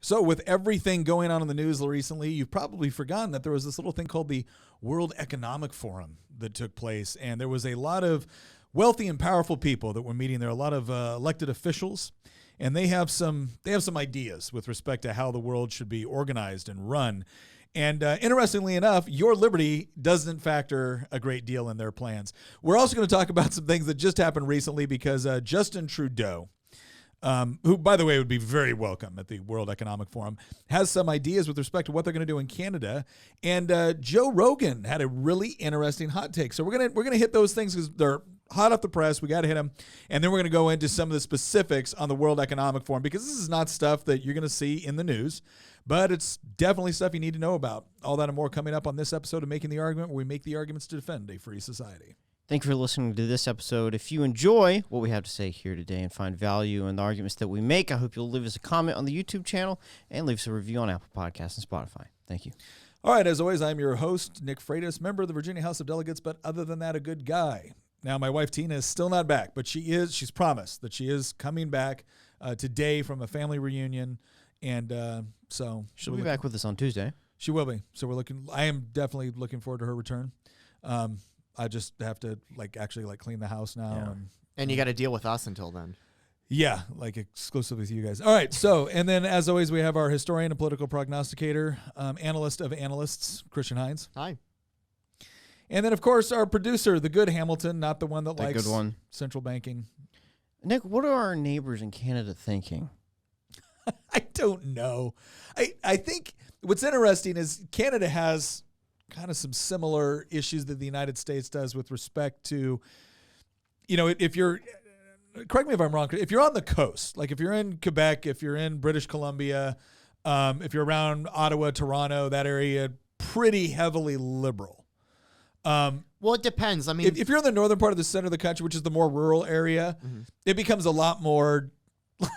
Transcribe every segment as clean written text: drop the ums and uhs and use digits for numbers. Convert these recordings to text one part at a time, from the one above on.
So with everything going on in the news recently, you've probably forgotten that there was this little thing called the World Economic Forum that took place. And there was a lot of wealthy and powerful people that were meeting there, a lot of elected officials. And they have some ideas with respect to how the world should be organized and run. And interestingly enough, your liberty doesn't factor a great deal in their plans. We're also going to talk about some things that just happened recently because Justin Trudeau, who, by the way, would be very welcome at the World Economic Forum, has some ideas with respect to what they're going to do in Canada. And Joe Rogan had a really interesting hot take. So we're gonna hit those things because they're hot off the press. We got to hit them. And then we're going to go into some of the specifics on the World Economic Forum because this is not stuff that you're going to see in the news, but it's definitely stuff you need to know about. All that and more coming up on this episode of Making the Argument, where we make the arguments to defend a free society. Thank you for listening to this episode. If you enjoy what we have to say here today and find value in the arguments that we make, I hope you'll leave us a comment on the YouTube channel and leave us a review on Apple Podcasts and Spotify. Thank you. All right, as always, I'm your host, Nick Freitas, member of the Virginia House of Delegates, but other than that, a good guy. Now, my wife, Tina, is still not back, but she's promised that she is coming back today from a family reunion, and so she'll be back with us on Tuesday. She will be. So I am definitely looking forward to her return. I just have to actually clean the house now. Yeah. And you got to deal with us until then. Yeah, exclusively with you guys. All right. So, and then as always, we have our historian and political prognosticator, analyst of analysts, Christian Hines. Hi. And then, of course, our producer, the good Hamilton, not the one that likes good one. Central banking. Nick, what are our neighbors in Canada thinking? I don't know. I think what's interesting is Canada has kind of some similar issues that the United States does with respect to, if you're, correct me if I'm wrong, if you're on the coast, like if you're in Quebec, if you're in British Columbia, if you're around Ottawa, Toronto, that area, pretty heavily liberal. Well, it depends. I mean, if you're in the northern part of the center of the country, which is the more rural area, it becomes a lot more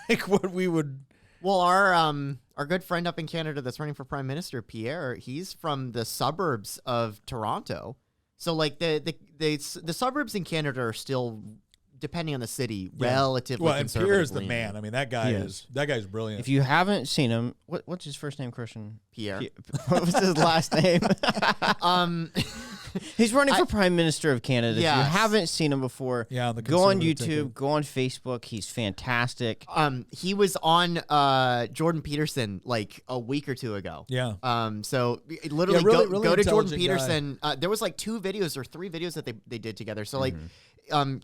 like what we would. Well, our good friend up in Canada that's running for prime minister, Pierre, he's from the suburbs of Toronto. So like the suburbs in Canada are still, depending on the city, relatively conservative. And Pierre's the man. I mean, that guy's brilliant. If you haven't seen him, what's his first name, Christian? Pierre. What was his last name? He's running for prime minister of Canada. Yes. If you haven't seen him before, go on YouTube, go on Facebook. He's fantastic. He was on Jordan Peterson like a week or two ago. Yeah. So literally really go to Jordan intelligent Peterson. There was like 2 videos or 3 videos that they did together. So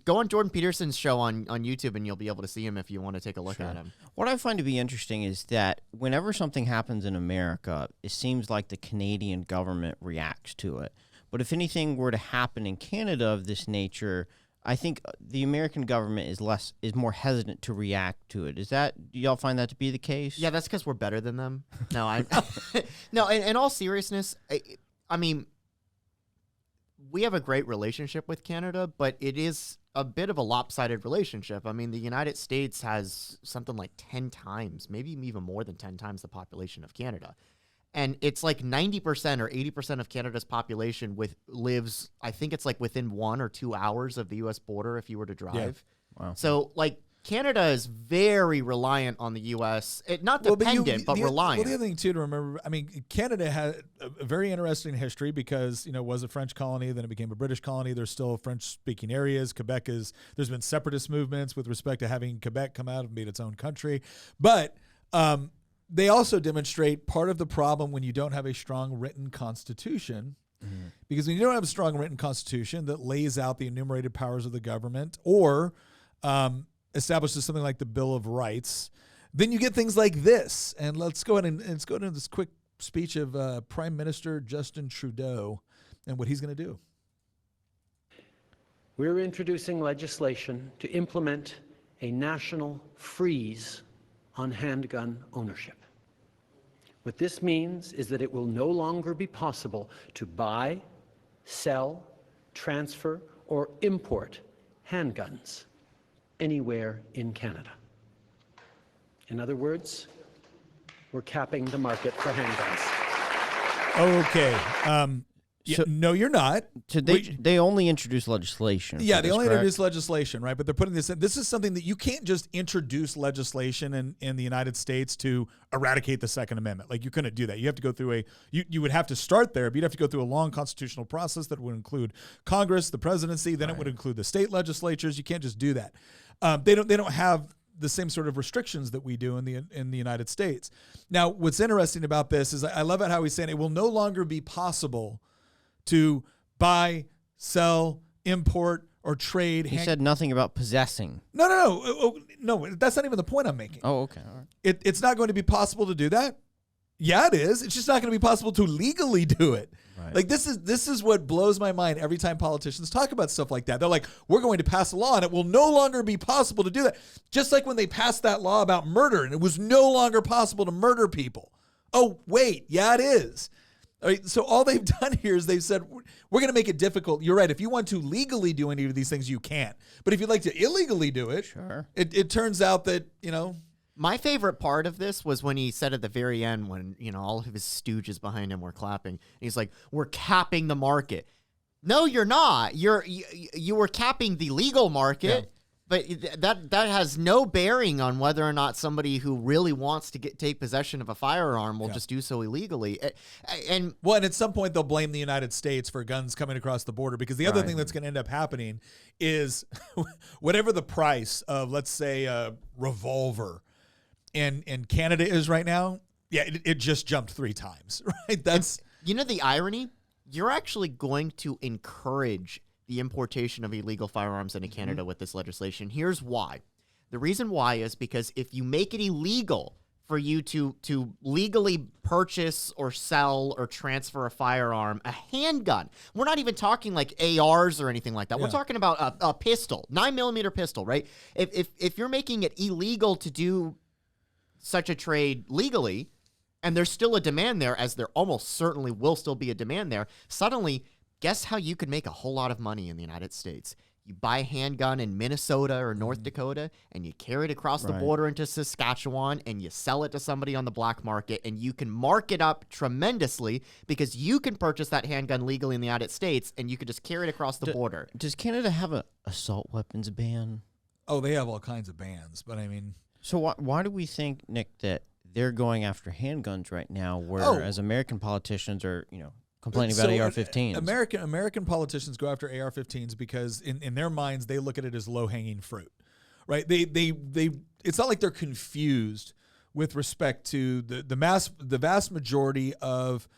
go on Jordan Peterson's show on YouTube and you'll be able to see him if you want to take a look at him. What I find to be interesting is that whenever something happens in America, it seems like the Canadian government reacts to it. But if anything were to happen in Canada of this nature, I think the American government is more hesitant to react to it. Do y'all find that to be the case? Yeah, that's because we're better than them. No, no. In all seriousness, I mean, we have a great relationship with Canada, but it is a bit of a lopsided relationship. I mean, the United States has something like 10 times, maybe even more than 10 times the population of Canada. And it's like 90% or 80% of Canada's population lives, I think it's like within 1 or 2 hours of the U.S. border if you were to drive. Yeah. Wow. So like Canada is very reliant on the U.S. Not dependent, but reliant. Well, the other thing too to remember, I mean, Canada had a very interesting history because, it was a French colony, then it became a British colony. There's still French-speaking areas. There's been separatist movements with respect to having Quebec come out and be its own country. But they also demonstrate part of the problem when you don't have a strong written constitution, because when you don't have a strong written constitution that lays out the enumerated powers of the government or establishes something like the Bill of Rights, then you get things like this. And let's go ahead and let's go into this quick speech of Prime Minister Justin Trudeau and what he's going to do. We're introducing legislation to implement a national freeze on handgun ownership. What this means is that it will no longer be possible to buy, sell, transfer, or import handguns anywhere in Canada. In other words, we're capping the market for handguns. Okay. So- no, you're not. So they only introduce legislation. Yeah, for they this, only correct? introduce legislation, right? But they're putting this in. This is something that you can't just introduce legislation in the United States to eradicate the Second Amendment. Like, you couldn't do that. You have to go through you would have to start there, but you'd have to go through a long constitutional process that would include Congress, the presidency, then it would include the state legislatures. You can't just do that. They don't have the same sort of restrictions that we do in the United States. Now, what's interesting about this is I love it how he's saying it will no longer be possible to buy, sell, import, or trade. He said nothing about possessing. No. That's not even the point I'm making. Oh, okay. All right. It's not going to be possible to do that. Yeah, it is. It's just not going to be possible to legally do it. Right. Like, this is what blows my mind every time politicians talk about stuff like that. They're like, we're going to pass a law and it will no longer be possible to do that. Just like when they passed that law about murder and it was no longer possible to murder people. Oh, wait. Yeah, it is. All right, so all they've done here is they've said, we're going to make it difficult. You're right. If you want to legally do any of these things, you can't. But if you'd like to illegally do it, Sure. it turns out that, My favorite part of this was when he said at the very end, when all of his stooges behind him were clapping, he's like, "We're capping the market." No, you're not. You were capping the legal market, but that has no bearing on whether or not somebody who really wants to take possession of a firearm will just do so illegally. And at some point they'll blame the United States for guns coming across the border, because the other thing that's going to end up happening is whatever the price of, let's say, a revolver in Canada is right now, it just jumped 3 times, right? That's the irony. You're actually going to encourage the importation of illegal firearms into Canada with this legislation. Here's why. The reason why is because if you make it illegal for you to legally purchase or sell or transfer a firearm, a handgun, we're not even talking like ARs or anything like that. We're talking about a pistol, 9mm pistol, right? If you're making it illegal to do such a trade legally, and there's still a demand there, as there almost certainly will still be a demand there, suddenly, guess how you could make a whole lot of money in the United States? You buy a handgun in Minnesota or North Dakota, and you carry it across the border into Saskatchewan, and you sell it to somebody on the black market, and you can mark it up tremendously because you can purchase that handgun legally in the United States, and you can just carry it across the border. Does Canada have a assault weapons ban? Oh, they have all kinds of bans, but I mean... So why do we think, Nick, that they're going after handguns right now, whereas American politicians are, complaining about AR-15s? American politicians go after AR-15s because in their minds they look at it as low-hanging fruit, right? They it's not like they're confused with respect to the vast majority of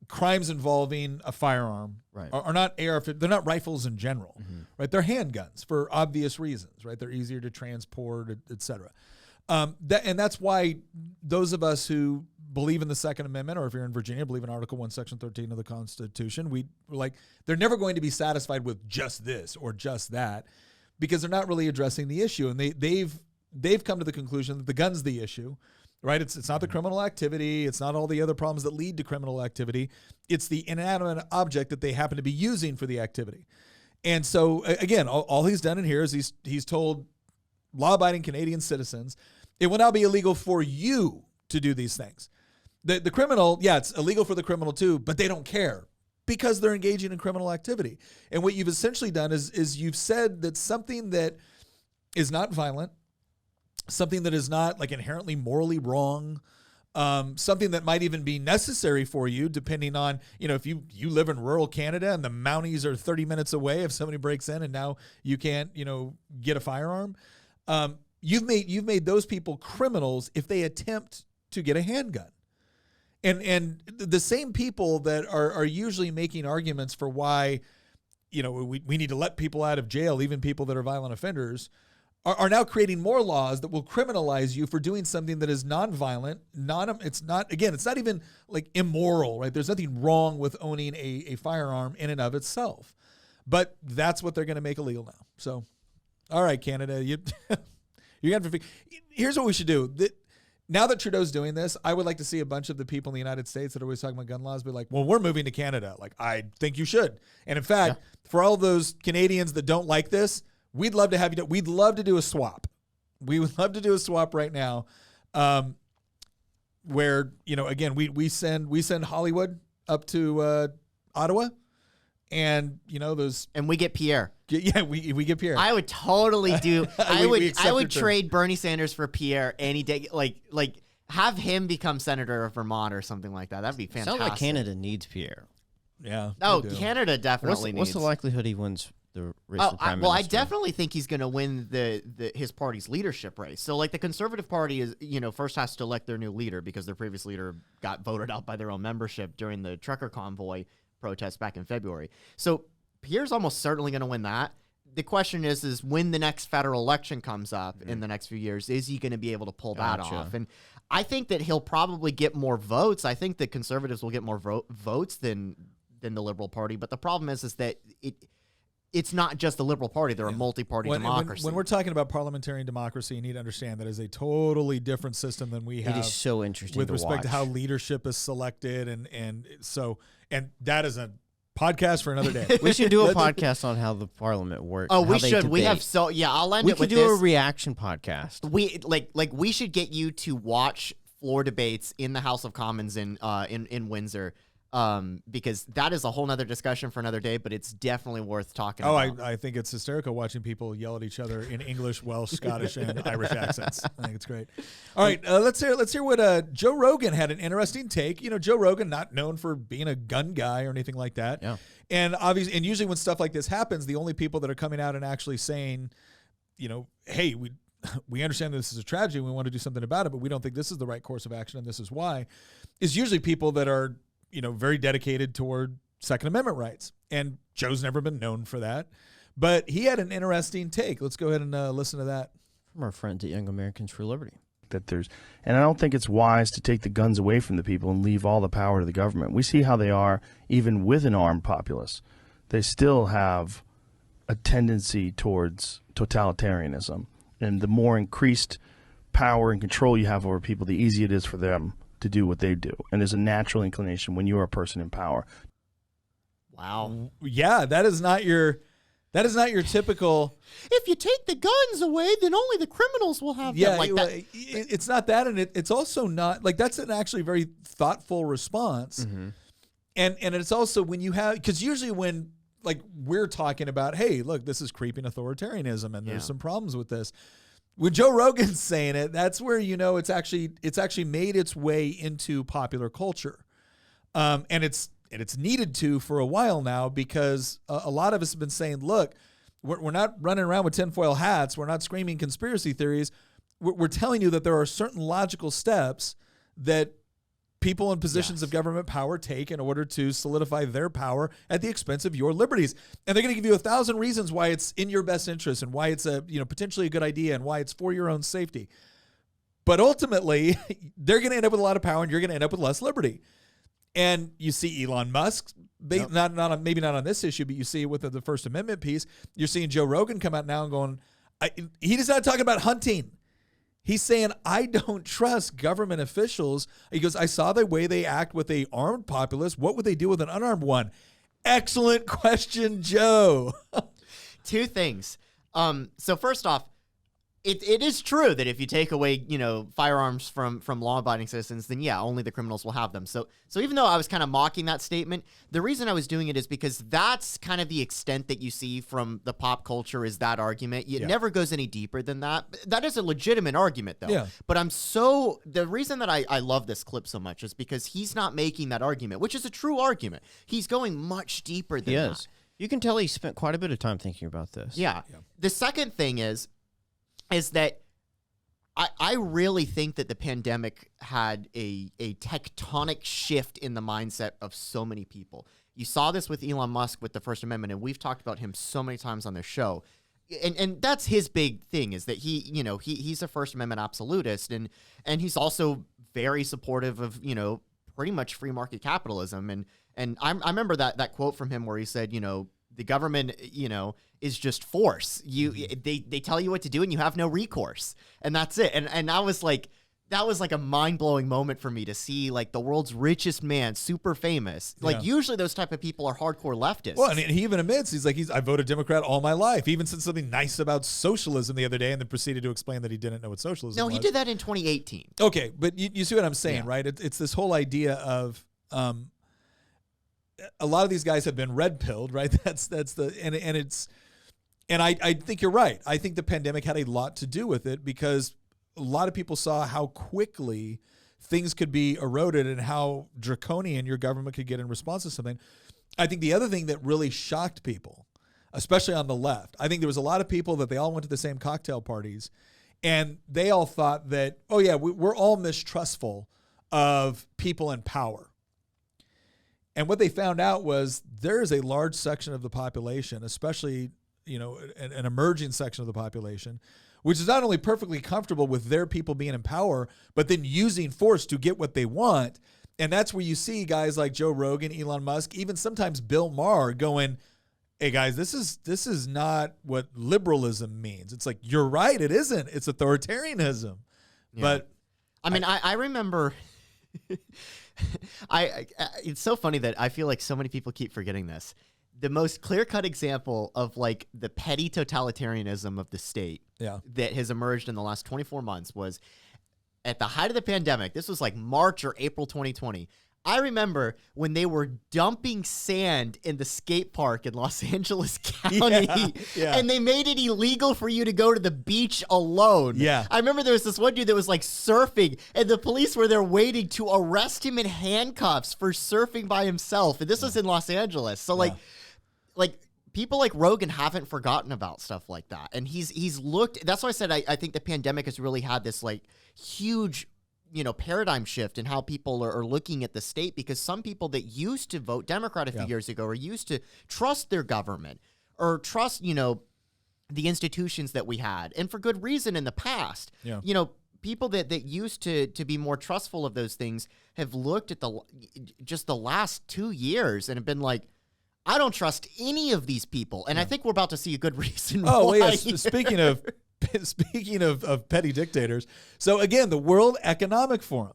crimes involving a firearm are not AR-15. They're not rifles in general, right? They're handguns for obvious reasons, right? They're easier to transport, et cetera. And that's why those of us who believe in the Second Amendment, or if you're in Virginia, believe in Article 1, Section 13 of the Constitution, we're like, they're never going to be satisfied with just this or just that, because they're not really addressing the issue. And they've come to the conclusion that the gun's the issue, right? It's not the criminal activity. It's not all the other problems that lead to criminal activity. It's the inanimate object that they happen to be using for the activity. And so, again, all he's done in here is he's told law-abiding Canadian citizens, it will now be illegal for you to do these things. The criminal, it's illegal for the criminal too, but they don't care because they're engaging in criminal activity. And what you've essentially done is you've said that something that is not violent, something that is not like inherently morally wrong, something that might even be necessary for you, depending on, if you live in rural Canada and the Mounties are 30 minutes away if somebody breaks in and now you can't, get a firearm. You've made those people criminals if they attempt to get a handgun. And the same people that are usually making arguments for why, we need to let people out of jail, even people that are violent offenders, are now creating more laws that will criminalize you for doing something that is nonviolent. It's not even like immoral, right? There's nothing wrong with owning a firearm in and of itself, but that's what they're going to make illegal now. So, all right, Canada, you're going to here's what we should do. Now that Trudeau's doing this, I would like to see a bunch of the people in the United States that are always talking about gun laws be like, well, we're moving to Canada. Like, I think you should. And in fact, for all those Canadians that don't like this, we'd love to have you. We'd love to do a swap. We would love to do a swap right now, where again we send Hollywood up to Ottawa, and those. And we get Pierre. Yeah, we get Pierre. I would totally do. I We would accept your term. trade Bernie Sanders for Pierre any day. Like have him become senator of Vermont or something like that. That'd be fantastic. Sounds like Canada needs Pierre. Yeah. Oh, they do. Canada definitely needs. What's the likelihood he wins the race for prime Well, I minister? definitely think he's going to win his party's leadership race. So, like, the Conservative Party is, first has to elect their new leader because their previous leader got voted out by their own membership during the trucker convoy protest back in February. So, Pierre's almost certainly going to win that. The question is when the next federal election comes up in the next few years, is he going to be able to pull that off? And I think that he'll probably get more votes. I think the Conservatives will get more votes than the Liberal Party. But the problem is that it's not just the Liberal Party. They're a multi-party democracy. When we're talking about parliamentarian democracy, you need to understand that is a totally different system than we have. It is so interesting with to respect watch. to how leadership is selected, and that is a podcast for another day. We should do a podcast on how the parliament works. Oh, how we they should. We debate. have I'll end We it could with do this. a reaction podcast. We should get you to watch floor debates in the House of Commons in Windsor. Because that is a whole nother discussion for another day, but it's definitely worth talking about. I think it's hysterical watching people yell at each other in English, Welsh, Scottish, and Irish accents. I think it's great. All right, let's hear what Joe Rogan had an interesting take. Joe Rogan, not known for being a gun guy or anything like that. Yeah. And obviously, and usually when stuff like this happens, the only people that are coming out and actually saying, hey, we understand that this is a tragedy, we want to do something about it, but we don't think this is the right course of action, and this is why, is usually people that are very dedicated toward Second Amendment rights. And Joe's never been known for that. But he had an interesting take. Let's go ahead and listen to that. From our friends at Young Americans for Liberty. And I don't think it's wise to take the guns away from the people and leave all the power to the government. We see how they are even with an armed populace. They still have a tendency towards totalitarianism. And the more increased power and control you have over people, the easier it is for them to do what they do. And there's a natural inclination when you're a person in power. Wow. Yeah, that is not your typical. If you take the guns away, then only the criminals will have Yeah, them. Like that. it's not that, and it's also not like that's an actually very thoughtful response. Mm-hmm. And it's also when you have, because usually when like we're talking about, hey, look, this is creeping authoritarianism, and there's some problems with this. When Joe Rogan's saying it, that's where it's actually made its way into popular culture, and it's needed to for a while now, because a lot of us have been saying, look, we're not running around with tinfoil hats, we're not screaming conspiracy theories. We're telling you that there are certain logical steps that people in positions of government power take in order to solidify their power at the expense of your liberties. And they're going to give you 1,000 reasons why it's in your best interest and why it's potentially a good idea and why it's for your own safety. But ultimately, they're going to end up with a lot of power and you're going to end up with less liberty. And you see Elon Musk, maybe not on this issue, but you see it with the First Amendment piece. You're seeing Joe Rogan come out now and going, he's not talking about hunting. He's saying, I don't trust government officials. He goes, I saw the way they act with a armed populace. What would they do with an unarmed one? Excellent question, Joe. Two things. So first off, it is true that if you take away, firearms from law-abiding citizens, then only the criminals will have them. So even though I was kind of mocking that statement, the reason I was doing it is because that's kind of the extent that you see from the pop culture is that argument. It never goes any deeper than that. That is a legitimate argument, though. Yeah. But the reason that I love this clip so much is because he's not making that argument, which is a true argument. He's going much deeper than that. Yes. You can tell he spent quite a bit of time thinking about this. Yeah. The second thing is that I really think that the pandemic had a tectonic shift in the mindset of so many people. You saw this with Elon Musk with the First Amendment, and we've talked about him so many times on this show. And that's his big thing, is that he's a First Amendment absolutist, and he's also very supportive of, pretty much free market capitalism. And I remember that quote from him where he said, the government, is just force. They tell you what to do and you have no recourse. And that's it. And I was like, that was like a mind-blowing moment for me to see, like, the world's richest man, super famous. Like, usually those type of people are hardcore leftists. Well, and he even admits, I voted Democrat all my life. He even said something nice about socialism the other day and then proceeded to explain that he didn't know what socialism was. No, he did that in 2018. Okay, but you see what I'm saying, right? It's this whole idea of a lot of these guys have been red pilled, right? And I think you're right. I think the pandemic had a lot to do with it because a lot of people saw how quickly things could be eroded and how draconian your government could get in response to something. I think the other thing that really shocked people, especially on the left, I think there was a lot of people that they all went to the same cocktail parties and they all thought that, oh yeah, we're all mistrustful of people in power. And what they found out was there is a large section of the population, especially, an emerging section of the population, which is not only perfectly comfortable with their people being in power, but then using force to get what they want. And that's where you see guys like Joe Rogan, Elon Musk, even sometimes Bill Maher going, hey guys, this is not what liberalism means. It's like, you're right, it isn't. It's authoritarianism. Yeah. But I remember it's so funny that I feel like so many people keep forgetting this. The most clear-cut example of like the petty totalitarianism of the state that has emerged in the last 24 months was at the height of the pandemic. This was like March or April 2020. I remember when they were dumping sand in the skate park in Los Angeles County, and they made it illegal for you to go to the beach alone. Yeah. I remember there was this one dude that was like surfing, and the police were there waiting to arrest him in handcuffs for surfing by himself. And this was in Los Angeles. So like people like Rogan haven't forgotten about stuff like that. And he's looked, that's why I said I think the pandemic has really had this like huge paradigm shift in how people are looking at the state, because some people that used to vote Democrat a few years ago or used to trust their government or trust, the institutions that we had, and for good reason in the past. Yeah. People that used to be more trustful of those things have looked at just the last 2 years and have been like, I don't trust any of these people. And I think we're about to see a good reason why. Oh, yeah. Speaking of petty dictators. So again, the World Economic Forum.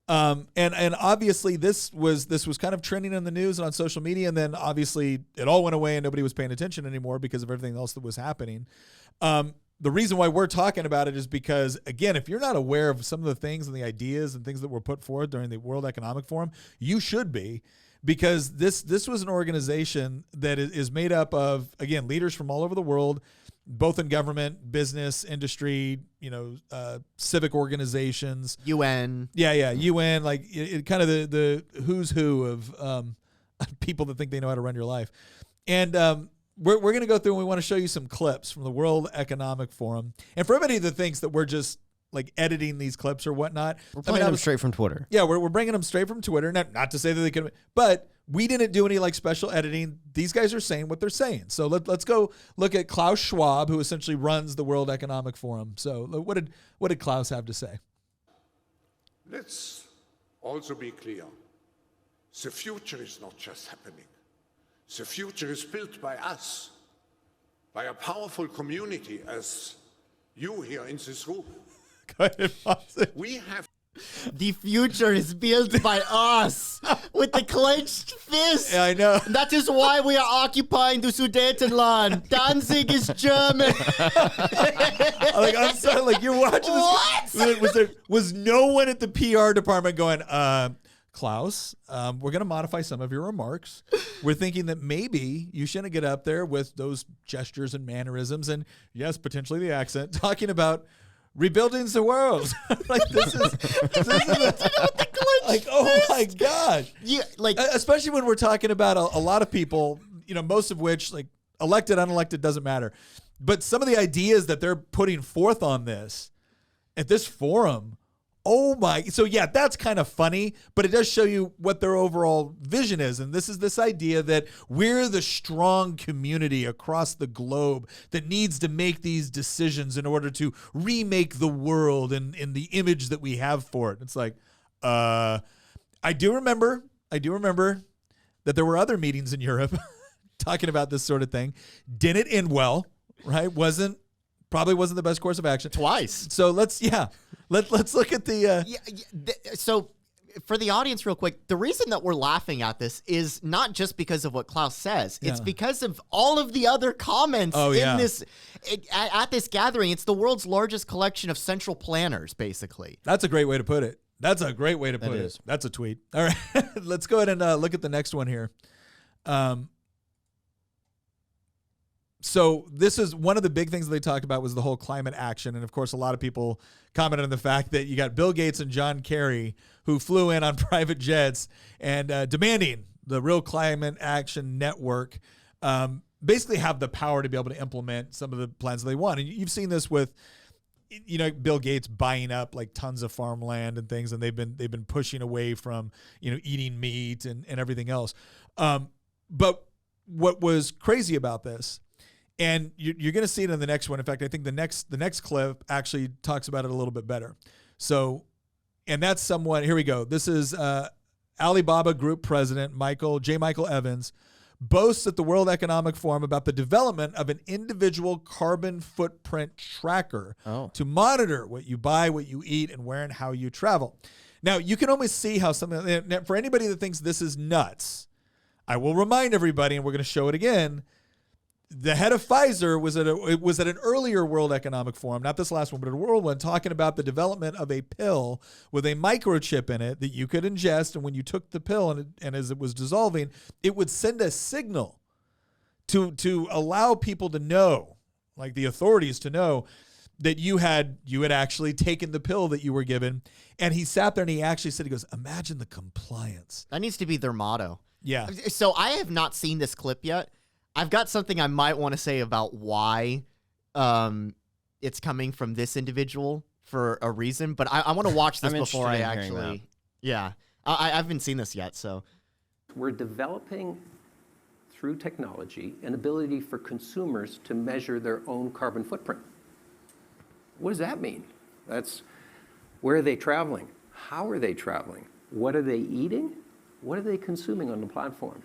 And obviously this was kind of trending in the news and on social media. And then obviously it all went away and nobody was paying attention anymore because of everything else that was happening. The reason why we're talking about it is because, again, if you're not aware of some of the things and the ideas and things that were put forward during the World Economic Forum, you should be, because this was an organization that is made up of, again, leaders from all over the world, both in government, business, industry, civic organizations, UN. Yeah, UN, like it kind of the who's who of people that think they know how to run your life. And we're going to go through and we want to show you some clips from the World Economic Forum. And for everybody that thinks that we're just like editing these clips or whatnot, we're playing them straight from Twitter. Yeah, we're bringing them straight from Twitter. Not to say that they could, but we didn't do any like special editing. These guys are saying what they're saying. So let's go look at Klaus Schwab, who essentially runs the World Economic Forum. So what did Klaus have to say? Let's also be clear. The future is not just happening. The future is built by us, by a powerful community as you here in this room. Go ahead, we have. The future is built by us with the clenched fist. Yeah, I know. That is why we are occupying the Sudetenland. Danzig is German. I'm sorry, like you're watching this. What? Was no one at the PR department going, Klaus, we're going to modify some of your remarks. We're thinking that maybe you shouldn't get up there with those gestures and mannerisms and, yes, potentially the accent, talking about rebuilding the world. Like this is like, oh my gosh. Yeah, like especially when we're talking about a lot of people, most of which, like, elected, unelected, doesn't matter. But some of the ideas that they're putting forth on this at this forum, oh my. So yeah, that's kind of funny, but it does show you what their overall vision is. And this is this idea that we're the strong community across the globe that needs to make these decisions in order to remake the world in the image that we have for it. It's like, I do remember that there were other meetings in Europe talking about this sort of thing. Didn't end well, right? Probably wasn't the best course of action. Twice. So let's look at the. So for the audience, real quick, the reason that we're laughing at this is not just because of what Klaus says. It's because of all of the other comments this at this gathering. It's the world's largest collection of central planners, basically. That's a great way to put it. That's a great way to put it. That's a tweet. All right, let's go ahead and look at the next one here. So this is one of the big things that they talked about was the whole climate action. And of course, a lot of people commented on the fact that you got Bill Gates and John Kerry who flew in on private jets and demanding the real climate action network basically have the power to be able to implement some of the plans that they want. And you've seen this with, Bill Gates buying up like tons of farmland and things, and they've been pushing away from, eating meat and everything else. But what was crazy about this, and you're going to see it in the next one. In fact, I think the next clip actually talks about it a little bit better. So, and that's someone, here we go. This is Alibaba Group President J. Michael Evans boasts at the World Economic Forum about the development of an individual carbon footprint tracker to monitor what you buy, what you eat, and where and how you travel. Now, you can almost see how something, for anybody that thinks this is nuts, I will remind everybody, and we're going to show it again, the head of Pfizer was at an earlier World Economic Forum, not this last one, but a world one, talking about the development of a pill with a microchip in it that you could ingest, and when you took the pill and as it was dissolving, it would send a signal to allow people to know, like the authorities to know, that you had actually taken the pill that you were given. And he sat there and he actually said, he goes, imagine the compliance. That needs to be their motto. Yeah. So I have not seen this clip yet. I've got something I might want to say about why it's coming from this individual for a reason, but I want to watch this before I actually... Yeah. I haven't seen this yet, so... We're developing, through technology, an ability for consumers to measure their own carbon footprint. What does that mean? That's where are they traveling? How are they traveling? What are they eating? What are they consuming on the platform?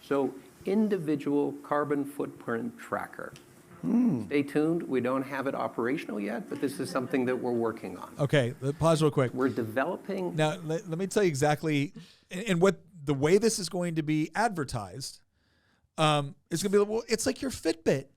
So individual carbon footprint tracker. Stay tuned. We don't have it operational yet, but this is something that we're working on. Okay, pause real quick. We're developing... Now, let me tell you exactly, and what the way this is going to be advertised, it's going to be, well, it's like your Fitbit.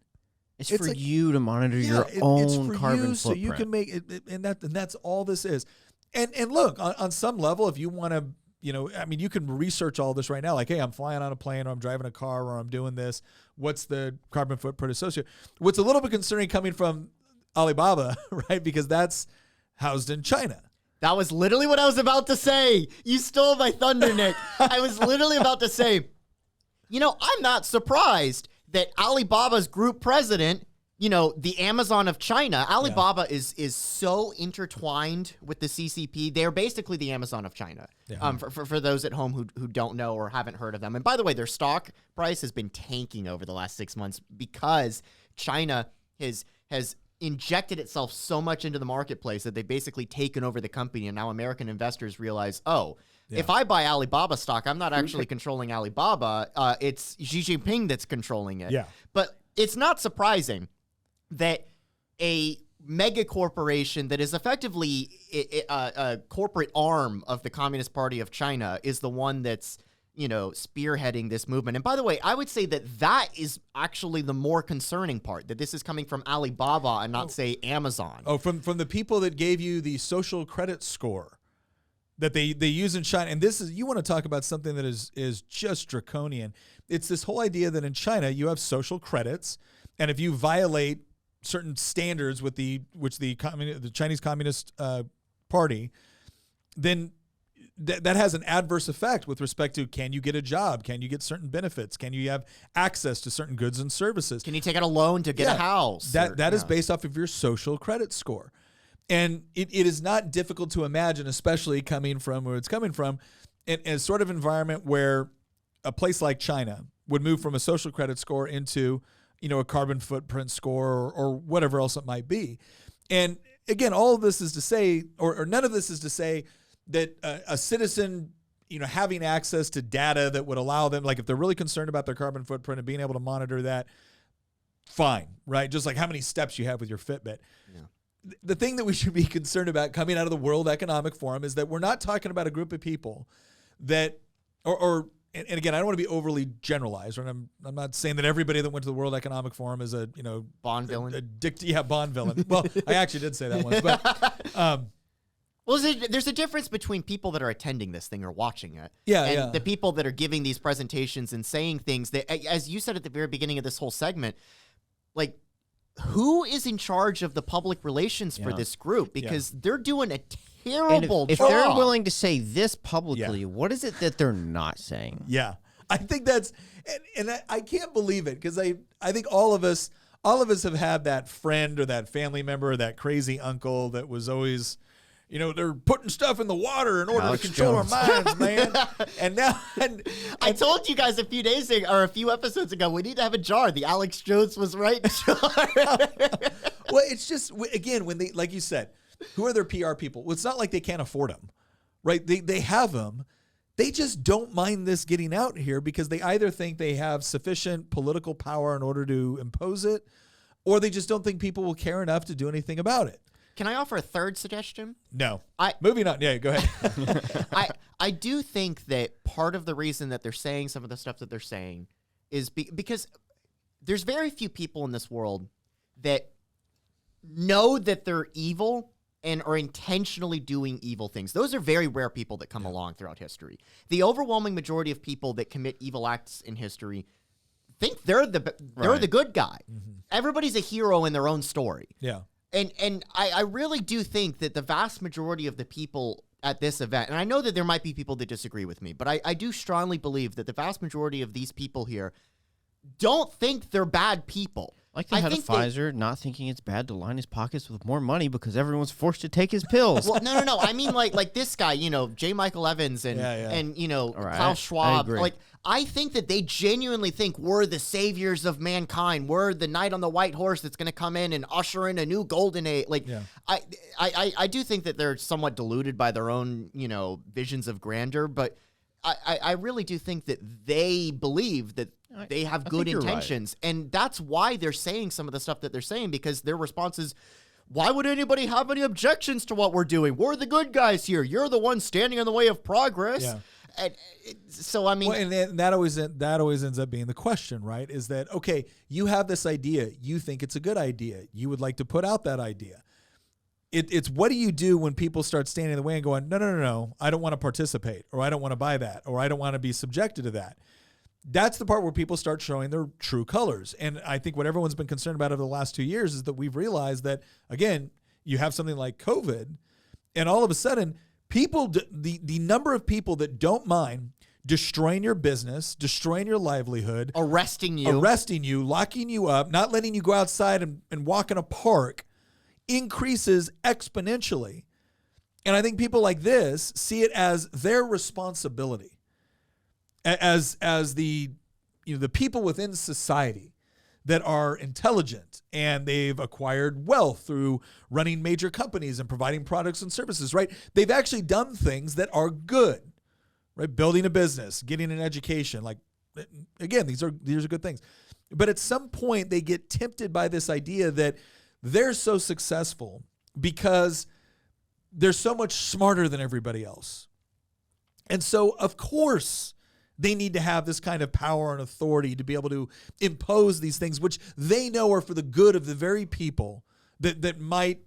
It's for like, you to monitor your own carbon footprint. So you can make it, and that's all this is. And look, on some level, if you want to, you can research all this right now. Like, hey, I'm flying on a plane, or I'm driving a car, or I'm doing this. What's the carbon footprint associated? What's a little bit concerning coming from Alibaba, right? Because that's housed in China. That was literally what I was about to say. You stole my thunder, Nick. I was literally about to say, I'm not surprised that Alibaba's group president, the Amazon of China, Alibaba is so intertwined with the CCP. They're basically the Amazon of China. Yeah. For those at home who don't know or haven't heard of them. And by the way, their stock price has been tanking over the last 6 months because China has injected itself so much into the marketplace that they've basically taken over the company. And now American investors realize, if I buy Alibaba stock, I'm not actually controlling Alibaba. It's Xi Jinping that's controlling it. Yeah. But it's not surprising that a mega corporation that is effectively a corporate arm of the Communist Party of China is the one that's, spearheading this movement. And by the way, I would say that is actually the more concerning part, that this is coming from Alibaba and not, say, Amazon. Oh, from the people that gave you the social credit score that they use in China. And this is, you want to talk about something that is just draconian. It's this whole idea that in China you have social credits, and if you violate certain standards with the Chinese Communist Party, then that has an adverse effect with respect to, can you get a job? Can you get certain benefits? Can you have access to certain goods and services? Can you take out a loan to get a house? That is based off of your social credit score. And it is not difficult to imagine, especially coming from where it's coming from, in a sort of environment where a place like China would move from a social credit score into a carbon footprint score or whatever else it might be. And again, all of this is to say, or none of this is to say that a citizen, having access to data that would allow them, like if they're really concerned about their carbon footprint and being able to monitor that, fine, right? Just like how many steps you have with your Fitbit. Yeah. The thing that we should be concerned about coming out of the World Economic Forum is that we're not talking about a group of people that, and again, I don't want to be overly generalized. Right? I'm not saying that everybody that went to the World Economic Forum is a Bond villain. Bond villain. Well, I actually did say that once, but Well, there's a difference between people that are attending this thing or watching it, Yeah, the people that are giving these presentations and saying things that, as you said at the very beginning of this whole segment, like, who is in charge of the public relations for this group? Because they're doing a terrible if job. they're willing to say this publicly, what is it that they're not saying? Yeah, I think that's, and I can't believe it, because I think all of us have had that friend or that family member or that crazy uncle that was always, they're putting stuff in the water in order Alex to control Jones. our minds, man. And now, I told you guys a few episodes ago, we need to have a jar. The Alex Jones was right jar. well, it's just, again, when they, like you said, who are their PR people? Well, it's not like they can't afford them, right? They have them. They just don't mind this getting out here because they either think they have sufficient political power in order to impose it, or they just don't think people will care enough to do anything about it. Can I offer a third suggestion? No. Moving on. Yeah, go ahead. I do think that part of the reason that they're saying some of the stuff that they're saying is because there's very few people in this world that know that they're evil and are intentionally doing evil things. Those are very rare people that come along throughout history. The overwhelming majority of people that commit evil acts in history think they're the good guy. Mm-hmm. Everybody's a hero in their own story. Yeah. And I really do think that the vast majority of the people at this event, and I know that there might be people that disagree with me, but I do strongly believe that the vast majority of these people here don't think they're bad people. Like the head of Pfizer not thinking it's bad to line his pockets with more money because everyone's forced to take his pills. Well, no. I mean, like this guy, J. Michael Evans and Right. Klaus Schwab. I agree. I think that they genuinely think we're the saviors of mankind. We're the knight on the white horse that's going to come in and usher in a new golden age. I do think that they're somewhat deluded by their own, visions of grandeur, but I really do think that they believe that they have good intentions. Right. And that's why they're saying some of the stuff that they're saying, because their response is, why would anybody have any objections to what we're doing? We're the good guys here. You're the ones standing in the way of progress. Yeah. And so, I mean... Well, and that always ends up being the question, right? Is that, okay, you have this idea. You think it's a good idea. You would like to put out that idea. It's what do you do when people start standing in the way and going, no, I don't want to participate, or I don't want to buy that, or I don't want to be subjected to that. That's the part where people start showing their true colors. And I think what everyone's been concerned about over the last 2 years is that we've realized that, again, you have something like COVID, and all of a sudden, the number of people that don't mind destroying your business, destroying your livelihood, arresting you, locking you up, not letting you go outside and walk in a park, increases exponentially. And I think people like this see it as their responsibility as the people within society that are intelligent and they've acquired wealth through running major companies and providing products and services, right? They've actually done things that are good, right? Building a business, getting an education, like, again, these are good things. But at some point they get tempted by this idea that they're so successful because they're so much smarter than everybody else. And so, of course, they need to have this kind of power and authority to be able to impose these things, which they know are for the good of the very people that might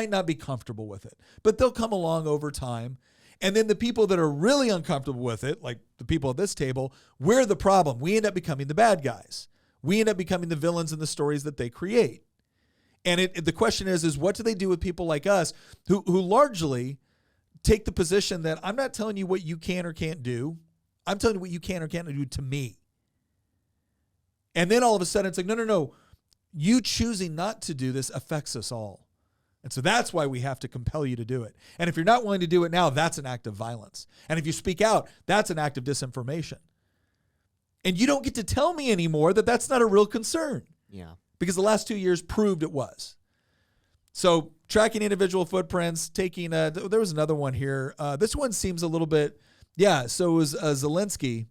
not be comfortable with it. But they'll come along over time. And then the people that are really uncomfortable with it, like the people at this table, we're the problem. We end up becoming the bad guys. We end up becoming the villains in the stories that they create. And the question is what do they do with people like us who largely take the position that I'm not telling you what you can or can't do. I'm telling you what you can or can't do to me. And then all of a sudden it's like, no. You choosing not to do this affects us all. And so that's why we have to compel you to do it. And if you're not willing to do it now, that's an act of violence. And if you speak out, that's an act of disinformation. And you don't get to tell me anymore that that's not a real concern. Yeah. Because the last 2 years proved it was. So tracking individual footprints, taking there was another one here. This one seems a little bit, so it was Zelensky,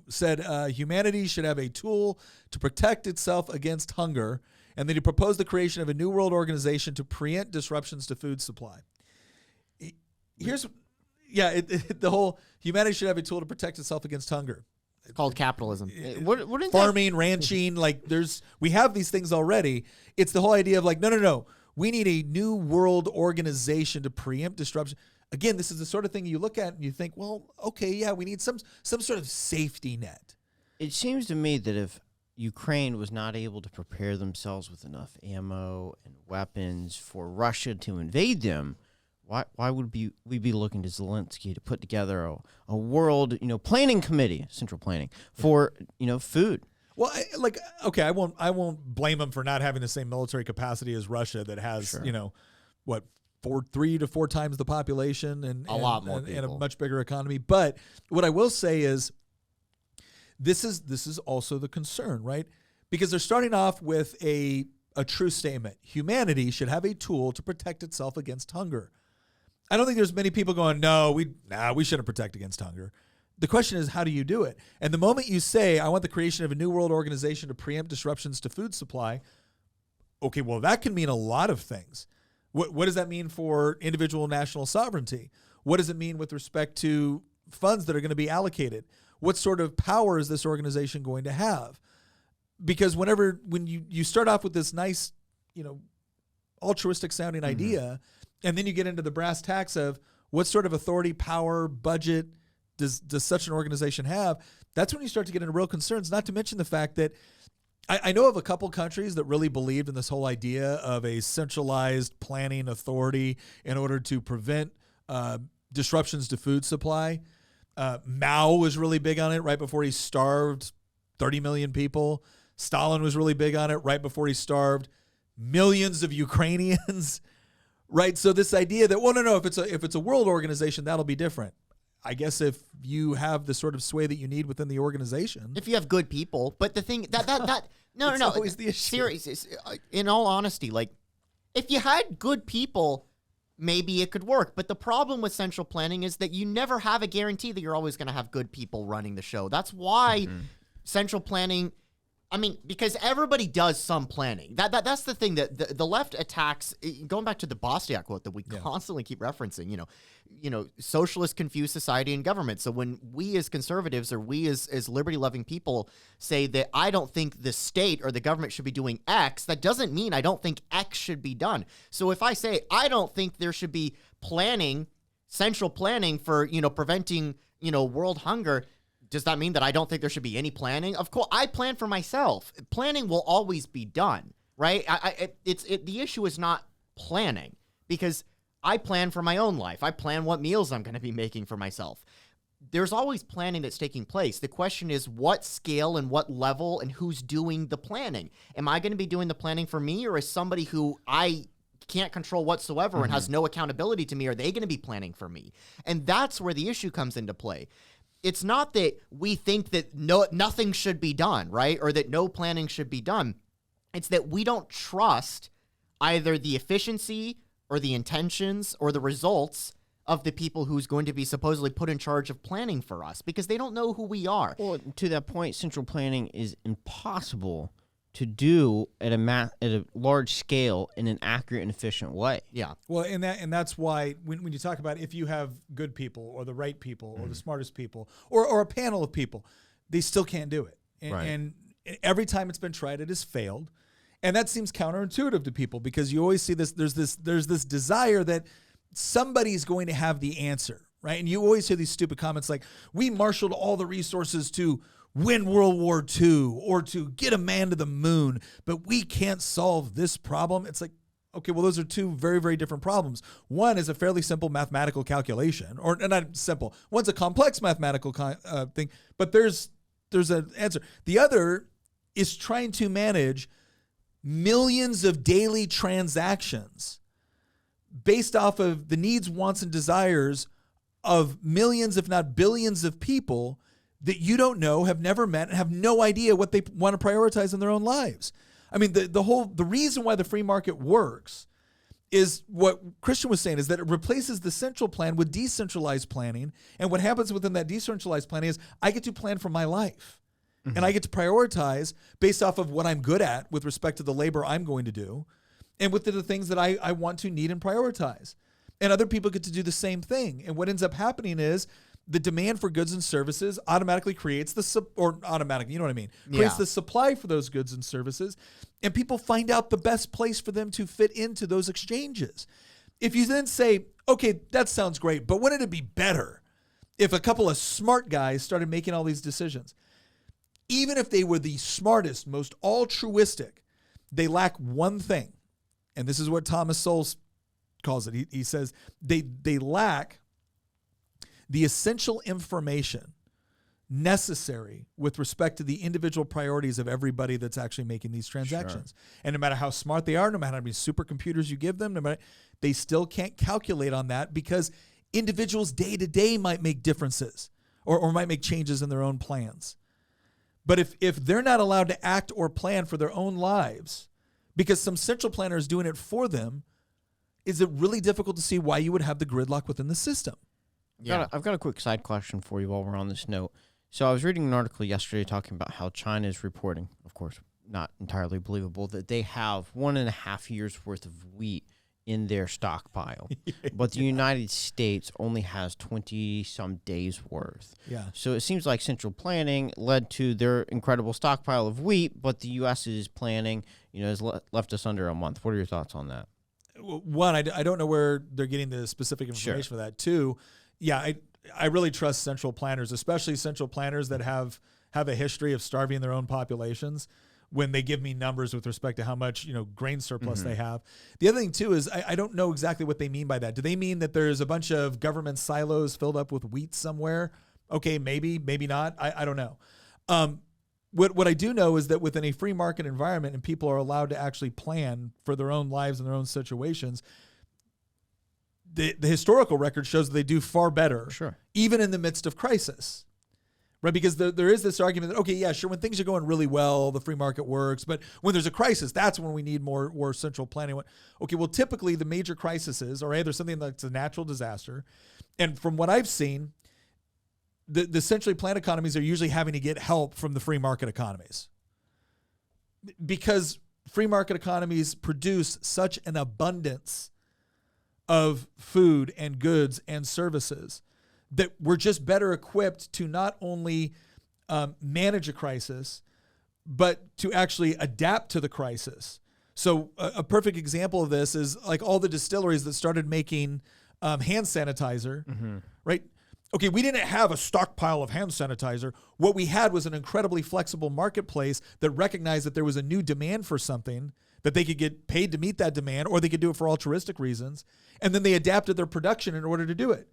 said humanity should have a tool to protect itself against hunger. And then he proposed the creation of a new world organization to preempt disruptions to food supply. The whole humanity should have a tool to protect itself against hunger. It's called capitalism. Farming, ranching, we have these things already. It's the whole idea of no. we need a new world organization to preempt disruption. Again, this is the sort of thing you look at and you think, well, okay, yeah, we need some sort of safety net. It seems to me that if Ukraine was not able to prepare themselves with enough ammo and weapons for Russia to invade them, why would we be looking to Zelensky to put together a world, planning committee, central planning for, food? Well, I won't blame them for not having the same military capacity as Russia that has, Sure. 3 to 4 times the population and A lot more and a people. much bigger economy. But what I will say is, this is also the concern, right? Because they're starting off with a true statement: humanity should have a tool to protect itself against hunger. I don't think there's many people going, no, we shouldn't protect against hunger. The question is, how do you do it? And the moment you say, I want the creation of a new world organization to preempt disruptions to food supply, okay, well, that can mean a lot of things. What does that mean for individual national sovereignty? What does it mean with respect to funds that are going to be allocated? What sort of power is this organization going to have? Because when you start off with this nice, altruistic sounding idea, and then you get into the brass tacks of what sort of authority, power, budget does such an organization have, that's when you start to get into real concerns, not to mention the fact that I know of a couple countries that really believed in this whole idea of a centralized planning authority in order to prevent disruptions to food supply. Mao was really big on it right before he starved 30 million people. Stalin was really big on it right before he starved millions of Ukrainians. Right? So this idea that, well, no, if it's a world organization, that'll be different. I guess if you have the sort of sway that you need within the organization. If you have good people, but the thing that no, It's always the issue. Serious, in all honesty, like if you had good people, maybe it could work. But the problem with central planning is that you never have a guarantee that you're always going to have good people running the show. That's why central planning. I mean, because everybody does some planning. That's the thing that the left attacks. Going back to the Bastiat quote that we constantly keep referencing, socialists confuse society and government. So when we as conservatives or we as liberty-loving people say that I don't think the state or the government should be doing X, that doesn't mean I don't think X should be done. So if I say I don't think there should be central planning for preventing world hunger, does that mean that I don't think there should be any planning? Of course, I plan for myself. Planning will always be done, right? The issue is not planning, because I plan for my own life. I plan what meals I'm going to be making for myself. There's always planning that's taking place. The question is what scale and what level and who's doing the planning. Am I going to be doing the planning for me, or is somebody who I can't control whatsoever and has no accountability to me, are they going to be planning for me? And that's where the issue comes into play. It's not that we think that nothing should be done, right? Or that no planning should be done. It's that we don't trust either the efficiency or the intentions or the results of the people who's going to be supposedly put in charge of planning for us, because they don't know who we are. Well, to that point, central planning is impossible to do at a large scale in an accurate and efficient way. Yeah. Well, and that's why when you talk about if you have good people or the right people or the smartest people or a panel of people, they still can't do it. And every time it's been tried, it has failed. And that seems counterintuitive to people, because you always see this. There's this desire that somebody's going to have the answer, right? And you always hear these stupid comments like, we marshaled all the resources to win World War II or to get a man to the moon, but we can't solve this problem. It's like, okay, well, those are two very, very different problems. One is a fairly simple mathematical calculation, or not simple. One's a complex mathematical thing, but there's an answer. The other is trying to manage millions of daily transactions based off of the needs, wants, and desires of millions, if not billions of people that you don't know, have never met, and have no idea what they want to prioritize in their own lives. I mean, the reason why the free market works is what Christian was saying, is that it replaces the central plan with decentralized planning. And what happens within that decentralized planning is I get to plan for my life. Mm-hmm. And I get to prioritize based off of what I'm good at with respect to the labor I'm going to do, and with the things that I want to need and prioritize. And other people get to do the same thing. And what ends up happening is the demand for goods and services automatically creates creates the supply for those goods and services, and people find out the best place for them to fit into those exchanges. If you then say, okay, that sounds great, but wouldn't it be better if a couple of smart guys started making all these decisions? Even if they were the smartest, most altruistic, they lack one thing. And this is what Thomas Sowell calls it. He says they lack the essential information necessary with respect to the individual priorities of everybody that's actually making these transactions. Sure. And no matter how smart they are, no matter how many supercomputers you give them, they still can't calculate on that, because individuals day to day might make differences or might make changes in their own plans. But if they're not allowed to act or plan for their own lives because some central planner is doing it for them, is it really difficult to see why you would have the gridlock within the system? Yeah. I've got a quick side question for you while we're on this note. So I was reading an article yesterday talking about how China is reporting, of course, not entirely believable, that they have 1.5 years worth of wheat in their stockpile. But the United States only has 20-some days worth. Yeah. So it seems like central planning led to their incredible stockpile of wheat, but the U.S.'s planning, has left us under a month. What are your thoughts on that? One, I don't know where they're getting the specific information for that. Two, I really trust central planners, especially central planners that have a history of starving their own populations, when they give me numbers with respect to how much grain surplus they have. The other thing too is I don't know exactly what they mean by that. Do they mean that there's a bunch of government silos filled up with wheat somewhere? Okay, maybe not. I don't know. What I do know is that within a free market environment, and people are allowed to actually plan for their own lives and their own situations, the historical record shows that they do far better, even in the midst of crisis, right? Because there is this argument that, okay, yeah, sure, when things are going really well, the free market works, but when there's a crisis, that's when we need more central planning. Okay, well, typically the major crises are either something that's a natural disaster, and from what I've seen, the centrally planned economies are usually having to get help from the free market economies, because free market economies produce such an abundance of food and goods and services that we're just better equipped to not only manage a crisis, but to actually adapt to the crisis. So a perfect example of this is like all the distilleries that started making hand sanitizer, right? Okay, we didn't have a stockpile of hand sanitizer. What we had was an incredibly flexible marketplace that recognized that there was a new demand for something, that they could get paid to meet that demand, or they could do it for altruistic reasons. And then they adapted their production in order to do it.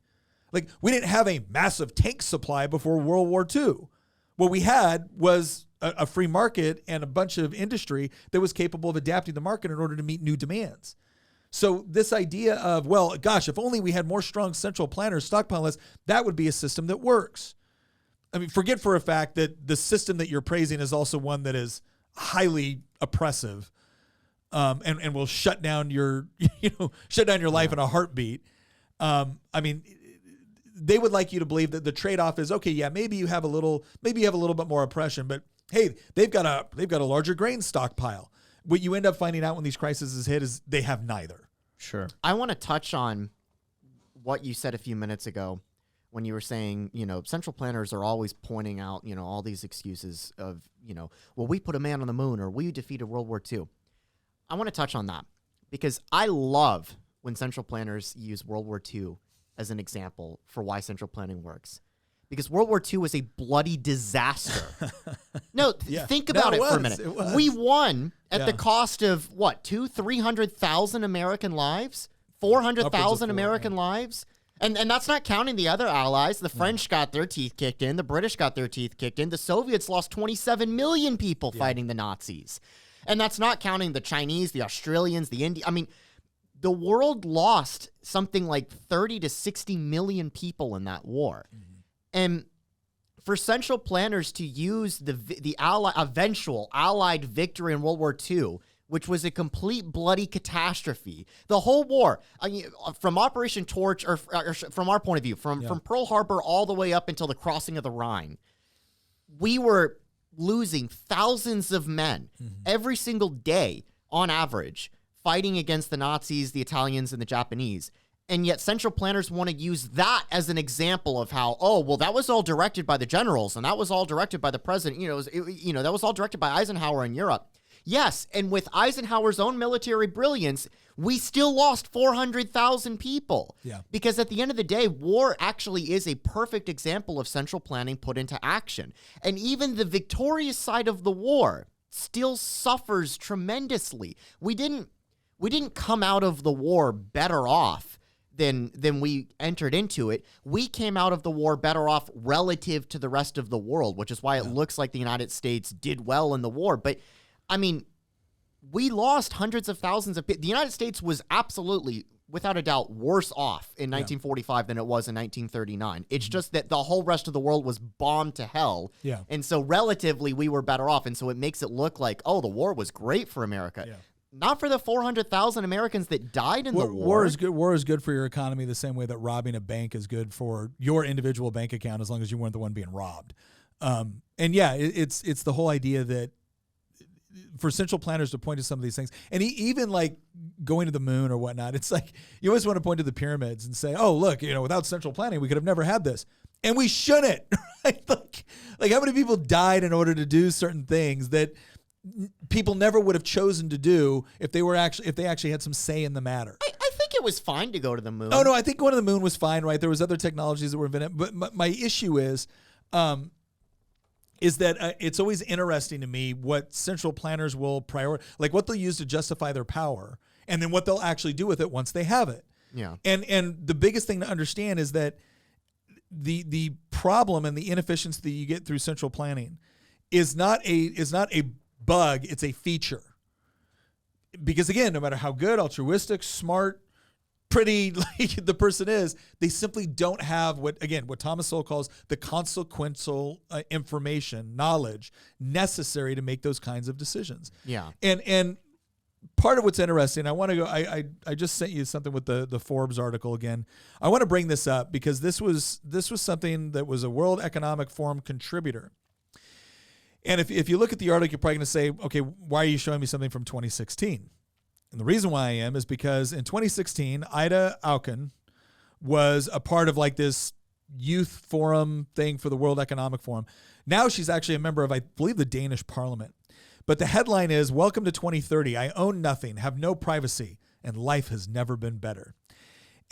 Like, we didn't have a massive tank supply before World War II. What we had was a free market and a bunch of industry that was capable of adapting the market in order to meet new demands. So this idea of, well, gosh, if only we had more strong central planners, stockpile lists, that would be a system that works. I mean, forget for a fact that the system that you're praising is also one that is highly oppressive, and will shut down your life in a heartbeat. I mean, they would like you to believe that the trade-off is, okay, yeah, maybe you have a little bit more oppression, but hey, they've got a larger grain stockpile. What you end up finding out when these crises hit is they have neither. Sure. I want to touch on what you said a few minutes ago when you were saying, central planners are always pointing out, all these excuses of, well, we put a man on the moon or we defeated World War II. I want to touch on that because I love when central planners use World War II as an example for why central planning works. Because World War II was a bloody disaster. Think about it for a minute. We won at the cost of what, 300,000 American lives, 400,000 American lives, and that's not counting the other allies. The French got their teeth kicked in, the British got their teeth kicked in, the Soviets lost 27 million people fighting the Nazis, and that's not counting the Chinese, the Australians, the Indians. I mean, the world lost something like 30 to 60 million people in that war. And for central planners to use the eventual Allied victory in World War II, which was a complete bloody catastrophe, the whole war, from Operation Torch, or from our point of view, from Pearl Harbor all the way up until the crossing of the Rhine, we were losing thousands of men every single day on average, fighting against the Nazis, the Italians, and the Japanese. And yet central planners want to use that as an example of how, oh, well, that was all directed by the generals and that was all directed by the president. That was all directed by Eisenhower in Europe. Yes, and with Eisenhower's own military brilliance, we still lost 400,000 people. Yeah. Because at the end of the day, war actually is a perfect example of central planning put into action. And even the victorious side of the war still suffers tremendously. We didn't come out of the war better off than we entered into it. We came out of the war better off relative to the rest of the world, which is why it looks like the United States did well in the war. But I mean, we lost hundreds of thousands of people. The United States was absolutely, without a doubt, worse off in 1945 than it was in 1939. It's just that the whole rest of the world was bombed to hell. Yeah. And so relatively, we were better off. And so it makes it look like, oh, the war was great for America. Yeah. Not for the 400,000 Americans that died in the war. War is good for your economy the same way that robbing a bank is good for your individual bank account, as long as you weren't the one being robbed. And yeah, it's the whole idea that for central planners to point to some of these things, and even like going to the moon or whatnot, it's like you always want to point to the pyramids and say, oh, look, without central planning, we could have never had this. And we shouldn't, right? Like how many people died in order to do certain things that people never would have chosen to do if they actually had some say in the matter. I think it was fine to go to the moon. Oh, no, I think going to the moon was fine, right? There was other technologies that were invented. But my issue is that it's always interesting to me what central planners will prioritize, like what they'll use to justify their power, and then what they'll actually do with it once they have it. Yeah. And the biggest thing to understand is that the problem and the inefficiency that you get through central planning is not a bug, it's a feature. Because again, no matter how good, altruistic, smart, pretty like the person is, they simply don't have what Thomas Sowell calls the consequential information, knowledge necessary to make those kinds of decisions. Yeah. And part of what's interesting, I just sent you something with the Forbes article again. I want to bring this up because this was something that was a World Economic Forum contributor. And if you look at the article, you're probably going to say, okay, why are you showing me something from 2016? And the reason why I am is because in 2016, Ida Auken was a part of like this youth forum thing for the World Economic Forum. Now she's actually a member of, I believe, the Danish parliament. But the headline is, "Welcome to 2030. I own nothing, have no privacy, and life has never been better."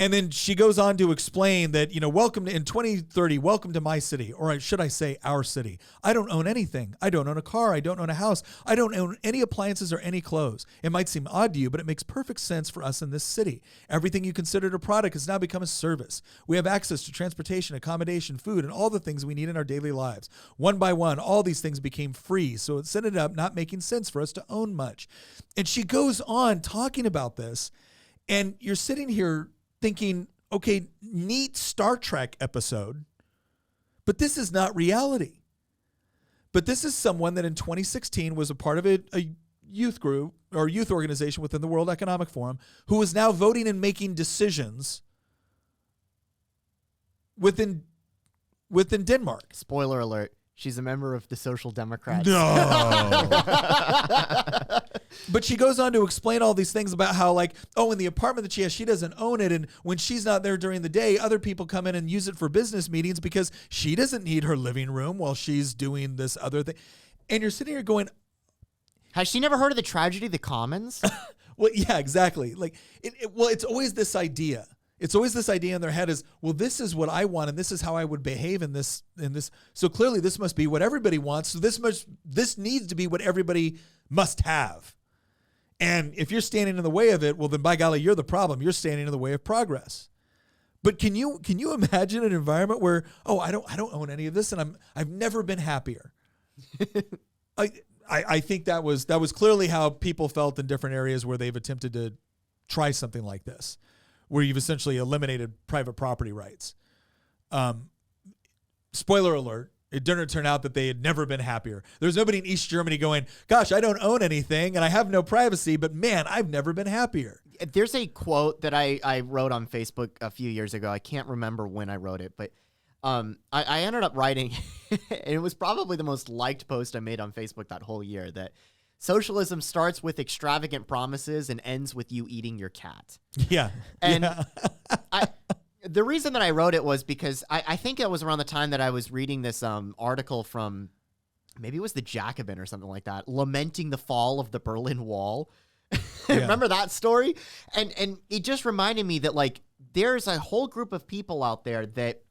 And then she goes on to explain that, welcome to, in 2030, welcome to my city, or should I say our city. I don't own anything. I don't own a car. I don't own a house. I don't own any appliances or any clothes. It might seem odd to you, but it makes perfect sense for us in this city. Everything you considered a product has now become a service. We have access to transportation, accommodation, food, and all the things we need in our daily lives. One by one, all these things became free, so it ended up not making sense for us to own much. And she goes on talking about this, and you're sitting here thinking, okay, neat Star Trek episode, but this is not reality. But this is someone that in 2016 was a part of a youth group or youth organization within the World Economic Forum who is now voting and making decisions within Denmark. Spoiler alert. She's a member of the Social Democrats. No. But she goes on to explain all these things about how, like, in the apartment that she has, she doesn't own it. And when she's not there during the day, other people come in and use it for business meetings because she doesn't need her living room while she's doing this other thing. And you're sitting here going, has she never heard of the tragedy of the commons? Well, yeah, exactly. Like, it's always this idea. It's always this idea in their head is, well, this is what I want, and this is how I would behave in this. So clearly, this must be what everybody wants. So this needs to be what everybody must have. And if you're standing in the way of it, well, then by golly, you're the problem. You're standing in the way of progress. But can you imagine an environment where, I don't own any of this, and I've never been happier. I think that was clearly how people felt in different areas where they've attempted to try something like this, where you've essentially eliminated private property rights. Spoiler alert, it didn't turn out that they had never been happier. There's nobody in East Germany going, gosh, I don't own anything and I have no privacy, but man, I've never been happier. There's a quote that I wrote on Facebook a few years ago. I can't remember when I wrote it, but I ended up writing, and it was probably the most liked post I made on Facebook that whole year, that Socialism starts with extravagant promises and ends with you eating your cat. Yeah. And yeah. the reason that I wrote it was because I think it was around the time that I was reading this article from, maybe it was the Jacobin or something like that, lamenting the fall of the Berlin Wall. Remember that story? And it just reminded me that, like, there's a whole group of people out there that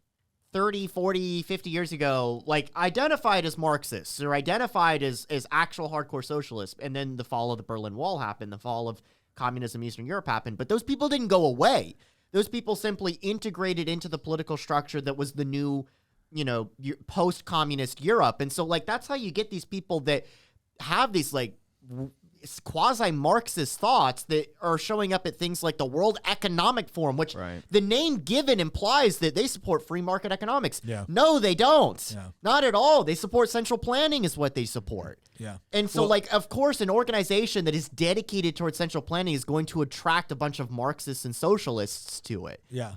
30, 40, 50 years ago, like, identified as Marxists or identified as actual hardcore socialists. And then the fall of the Berlin Wall happened, the fall of communism in Eastern Europe happened. But those people didn't go away. Those people simply integrated into the political structure that was the new, post-communist Europe. And so, like, that's how you get these people that have these, like, quasi-Marxist thoughts that are showing up at things like the World Economic Forum, which the name given implies that they support free market economics. Yeah. No, they don't. Yeah. Not at all. They support central planning is what they support. Yeah. And so, of course, an organization that is dedicated towards central planning is going to attract a bunch of Marxists and socialists to it. Yeah.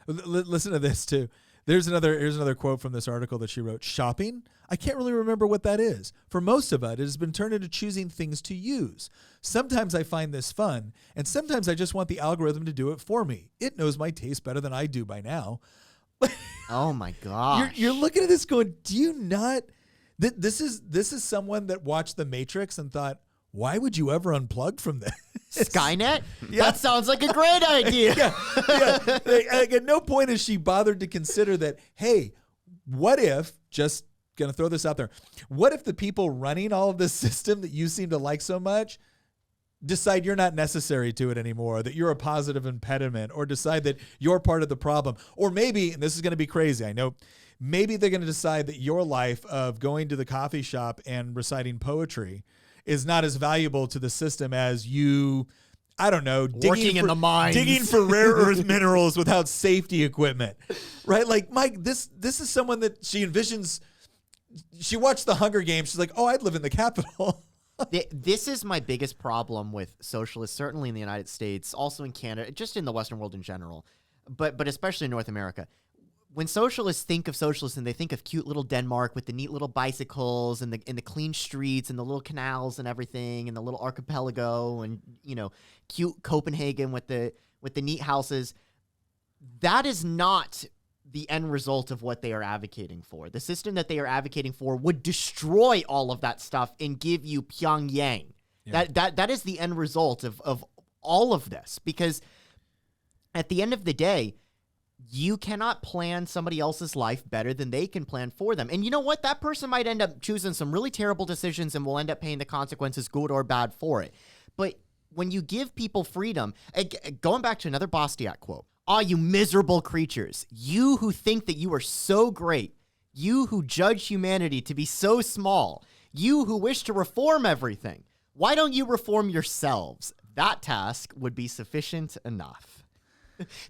Listen to this, too. Here's another quote from this article that she wrote. Shopping? I can't really remember what that is. For most of it has been turned into choosing things to use. Sometimes I find this fun, and sometimes I just want the algorithm to do it for me. It knows my taste better than I do by now. Oh, my gosh. You're looking at this going, do you not? This is someone that watched The Matrix and thought, why would you ever unplug from this? Skynet? Yeah. That sounds like a great idea. Like, at no point has she bothered to consider that, hey, what if, just going to throw this out there, what if the people running all of this system that you seem to like so much decide you're not necessary to it anymore, that you're a positive impediment, or decide that you're part of the problem? Or maybe, and this is going to be crazy, I know, maybe they're going to decide that your life of going to the coffee shop and reciting poetry is not as valuable to the system as you, I don't know, working in the mines, digging for rare earth minerals without safety equipment, right? Like, Mike, this is someone that she envisions. She watched the Hunger Games. She's like, oh, I'd live in the Capitol. This is my biggest problem with socialists, certainly in the United States, also in Canada, just in the Western world in general, but especially in North America. When socialists think of socialism, they think of cute little Denmark with the neat little bicycles and the clean streets and the little canals and everything and the little archipelago and, cute Copenhagen with the neat houses. That is not the end result of what they are advocating for. The system that they are advocating for would destroy all of that stuff and give you Pyongyang. Yeah. That is the end result of all of this, because at the end of the day, you cannot plan somebody else's life better than they can plan for them. And you know what? That person might end up choosing some really terrible decisions and will end up paying the consequences, good or bad, for it. But when you give people freedom, going back to another Bastiat quote, you miserable creatures, you who think that you are so great, you who judge humanity to be so small, you who wish to reform everything, why don't you reform yourselves? That task would be sufficient enough.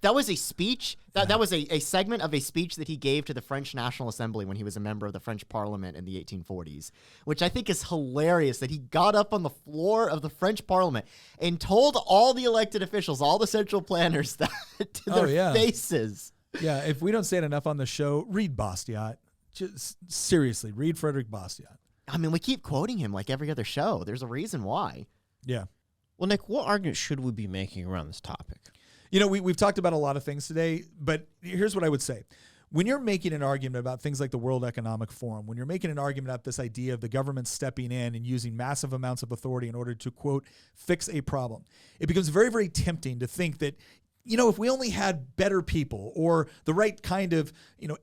That was a speech. That was a segment of a speech that he gave to the French National Assembly when he was a member of the French Parliament in the 1840s, which I think is hilarious that he got up on the floor of the French Parliament and told all the elected officials, all the central planners, that to their faces. Yeah, if we don't say it enough on the show, read Bastiat. Just seriously, read Frederick Bastiat. I mean, we keep quoting him like every other show. There's a reason why. Yeah. Well, Nick, what argument should we be making around this topic? We've talked about a lot of things today, but here's what I would say. When you're making an argument about things like the World Economic Forum, when you're making an argument about this idea of the government stepping in and using massive amounts of authority in order to, quote, fix a problem, it becomes very, very tempting to think that, if we only had better people or the right kind of,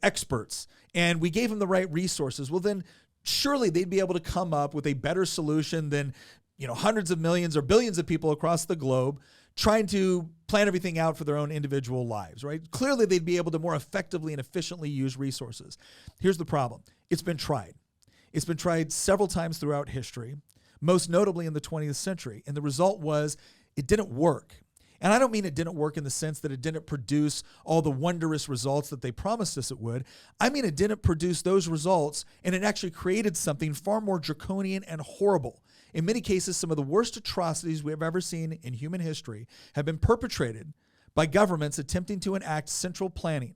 experts, and we gave them the right resources, well, then surely they'd be able to come up with a better solution than, hundreds of millions or billions of people across the globe trying to plan everything out for their own individual lives, right? Clearly, they'd be able to more effectively and efficiently use resources. Here's the problem. It's been tried. It's been tried several times throughout history, most notably in the 20th century. And the result was it didn't work. And I don't mean it didn't work in the sense that it didn't produce all the wondrous results that they promised us it would. I mean, it didn't produce those results, and it actually created something far more draconian and horrible. In many cases, some of the worst atrocities we have ever seen in human history have been perpetrated by governments attempting to enact central planning.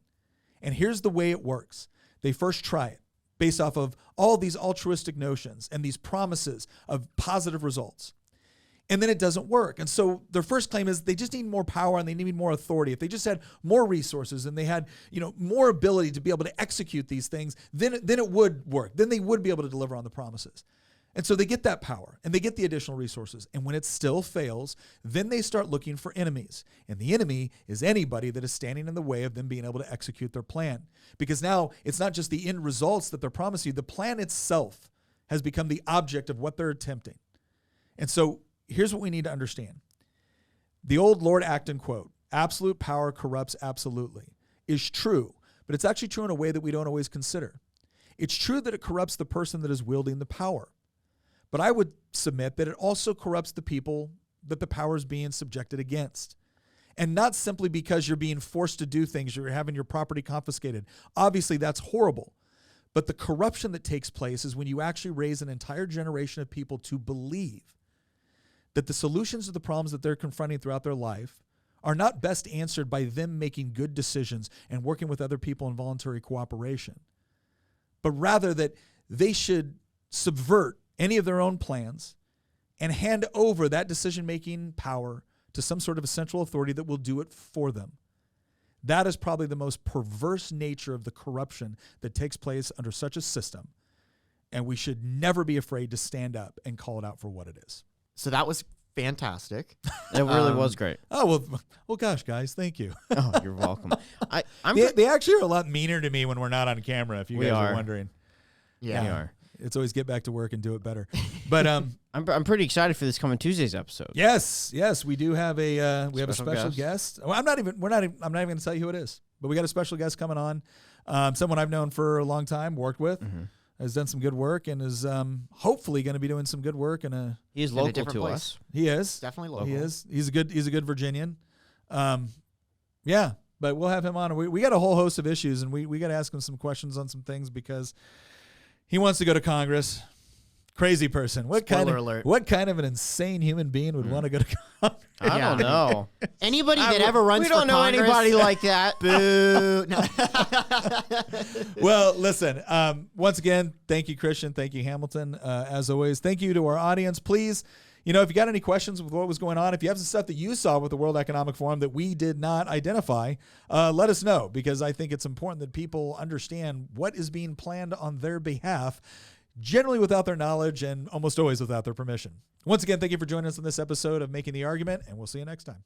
And here's the way it works. They first try it. based off of all these altruistic notions and these promises of positive results. And then it doesn't work. And so their first claim is they just need more power and they need more authority. If they just had more resources and they had, more ability to be able to execute these things, then it would work. Then they would be able to deliver on the promises. And so they get that power and they get the additional resources. And when it still fails, then they start looking for enemies. And the enemy is anybody that is standing in the way of them being able to execute their plan. Because now it's not just the end results that they're promising you. The plan itself has become the object of what they're attempting. And so here's what we need to understand. The old Lord Acton quote, absolute power corrupts absolutely, is true, but it's actually true in a way that we don't always consider. It's true that it corrupts the person that is wielding the power. But I would submit that it also corrupts the people that the power is being subjected against. And not simply because you're being forced to do things, you're having your property confiscated. Obviously, that's horrible. But the corruption that takes place is when you actually raise an entire generation of people to believe that the solutions to the problems that they're confronting throughout their life are not best answered by them making good decisions and working with other people in voluntary cooperation, but rather that they should subvert any of their own plans and hand over that decision-making power to some sort of a central authority that will do it for them. That is probably the most perverse nature of the corruption that takes place under such a system, and we should never be afraid to stand up and call it out for what it is. So that was fantastic. It really was great. Oh, well, gosh, guys, thank you. Oh, you're welcome. They actually are a lot meaner to me when we're not on camera, if you guys are wondering. Yeah. We are. It's always get back to work and do it better. But I'm pretty excited for this coming Tuesday's episode. yes, we do have a special guest. guest. Well, I'm not even going to tell you who it is, but we got a special guest coming on. Someone I've known for a long time, worked with, has done some good work, and is hopefully going to be doing some good work He is In a local different to place. us. He is Definitely local. He is. He's a good Virginian. Yeah, but we'll have him on. We got a whole host of issues, and we got to ask him some questions on some things because he wants to go to Congress. Crazy person. What kind of an insane human being would want to go to Congress? I don't know. Anybody that ever runs we for don't know Congress, anybody like that. Boo. No. Well, listen, once again, thank you, Christian. Thank you, Hamilton. As always, thank you to our audience. Please, if you got any questions with what was going on, if you have some stuff that you saw with the World Economic Forum that we did not identify, let us know, because I think it's important that people understand what is being planned on their behalf, generally without their knowledge and almost always without their permission. Once again, thank you for joining us on this episode of Making the Argument, and we'll see you next time.